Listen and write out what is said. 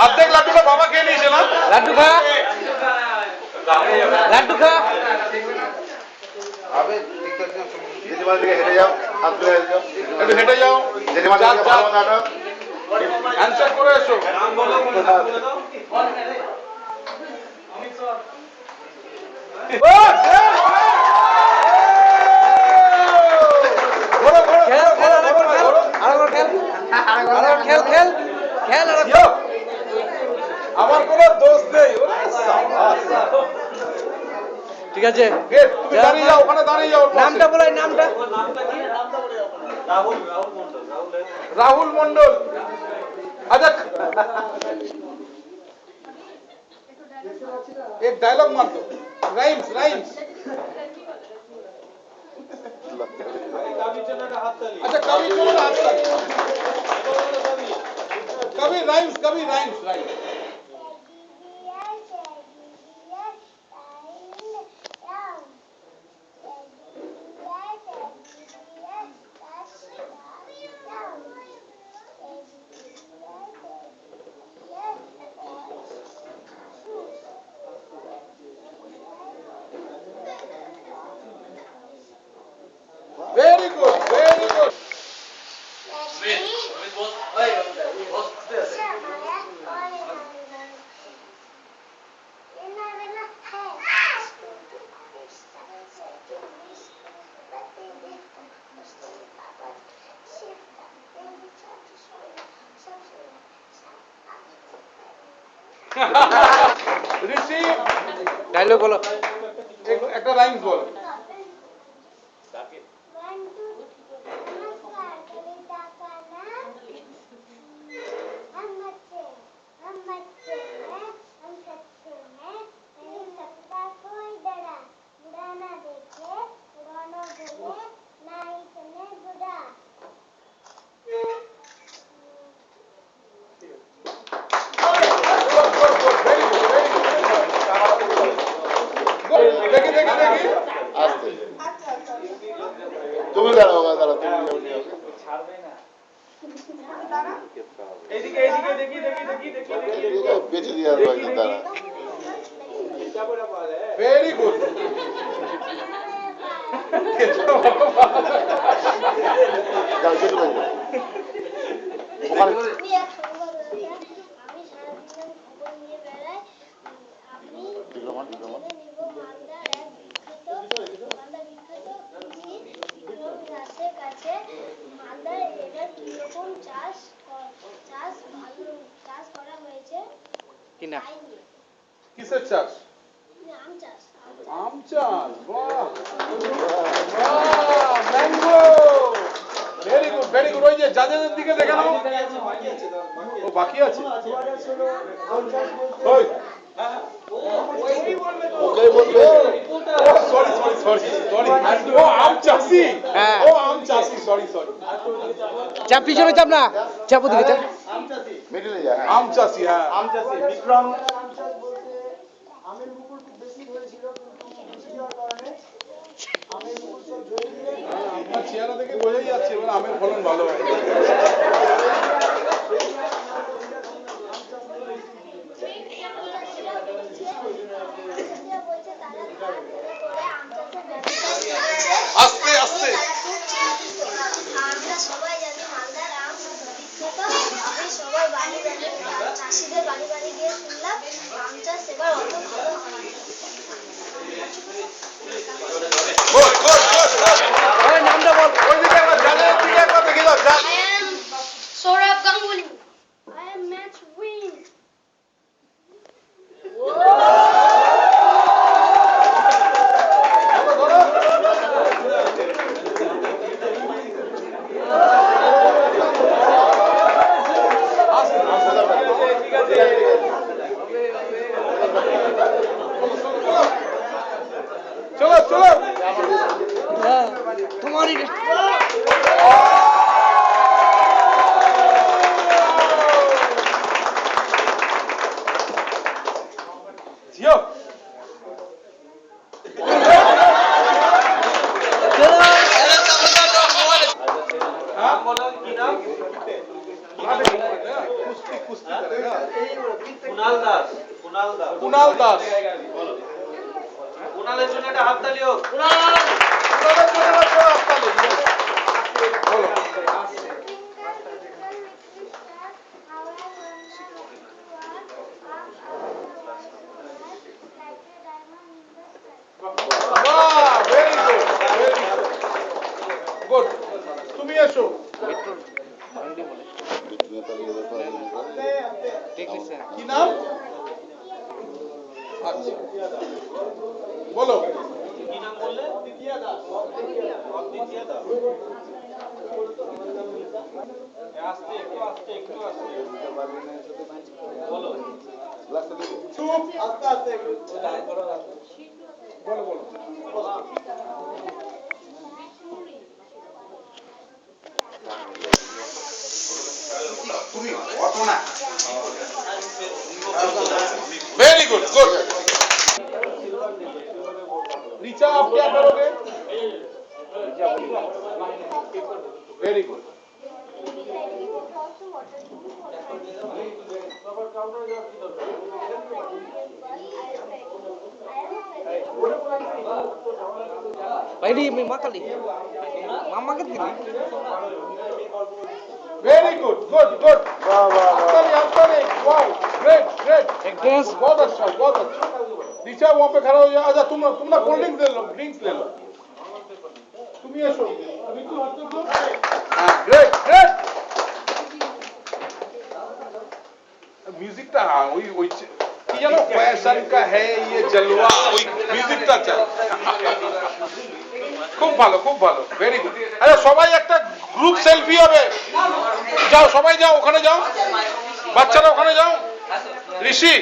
অর্ধেক লাড্ডুটা বাবা খেয়ে নিয়েছে না? লাড্ডু খা, লাড্ডু খা। আবে জেঠিমার দিকে হেঁটে যাও, হাত ধরে হেঁটে যাও, একটু হেঁটে যাও, জেঠিমার দিকে ভালো মতো হাঁটো। হ্যান্ডশেক করে এসো। খেল খেল, আরেকবার খেল, আরেকবার খেল, আরেকবার খেল খেল খেল, আরেকবার। আমার কোনো দোষ নেই। ঠিক আছে, তুমি দাঁড়িয়ে যাও, ওখানে দাঁড়িয়ে যাও। নামটা বলাই, নামটা। রাহুল মন্ডল। আচ্ছা, एक डायलॉग मार दो, राइम्स राइम्स। अच्छा कभी चलो ना हाथ ताली, कभी rhymes rhymes. Very good, very good. ऋषि ডায়লগ বলো। একটা রাইমস বলো। দেখি দেখি দেখি। আস্তে তুমি দাঁড়াও, দাঁড়াও, তুমি বেঁচে দিয়ে আসবো একজন, দাঁড়া। Very good. যাও, যেটুকু যাও। ওখানে ডিপ্লোমা কিনা কিসের চাষ? আম চাষ। বাহ mango. Very good very good. ওই যে জাজেদের দিকে দেখে নাও। ও বাকি আছে। ওই ওকে বলবে। Sorry sorry sorry sorry. ও আম চাষি। হ্যাঁ। ও আম চাষি, সরি সরি। চাপ, পিছনে চাপ না, চাপ ওদিকে চাপ। মিডিলে যা। হ্যাঁ, আম চাষি, হ্যাঁ। বিক্রম আমের মুকুল খুব বেশি ধরেছিল, কিন্তু বৃষ্টি হওয়ার কারণে আমের মুকুল সব ঝরে গিয়ে আপনার চেহারা দেখে বোঝাই যাচ্ছে এবার আমের ফলন ভালো হয়। আস্তে আস্তে। আমরা সবাই জানি মালদার আম বিখ্যাত। আমি সবাই বাড়ি বাড়ি চাষিদের বাড়ি বাড়ি গিয়ে শুনলাম আম চাষ এবার অত ভালো হয়। Good good good. ওই নামটা বল। ওই দিকে একবার জাজেদের দিকে একবার দেখে দাও। I am Saurabh Ganguly. I am Matt Win. চলো চলো। হ্যাঁ, তোমারই। জিও। कुश्ती कुश्ती करेगा। কুনাল দাস কুনালের জন্য একটা হাততালি হোক। কুনালের জন্য একটা হাততালি, yes. বলো। বাহ, very good, very good. তুমি এসো। কি নাম? আচ্ছা, বলো। কি নাম বললে? আস্তে একটু আস্তে একটু আস্তে বলো। চুপ। বলো বলো। वेरी गुड गुड ऋचा आप क्या करोगे वेरी गुड ভাই মি মাকালি মামাকে দিলি very good good good wow great great बहुत अच्छा ऋचा वहाँ पे खड़ा हो जाओ अच्छा तुम ना कोल्ड ड्रिंक्स ले लो तुम ये शो ग्रेट ग्रेट म्यूजिक टा हाँ वही वही कि जानो फैशन का है ये जलवा वही म्यूजिक टा चल খুব ভালো ভেরি গুড আচ্ছা সবাই একটা গ্রুপ সেলফি হবে যাও সবাই যাও ওখানে যাও বাচ্চারা ওখানে যাও ঋষি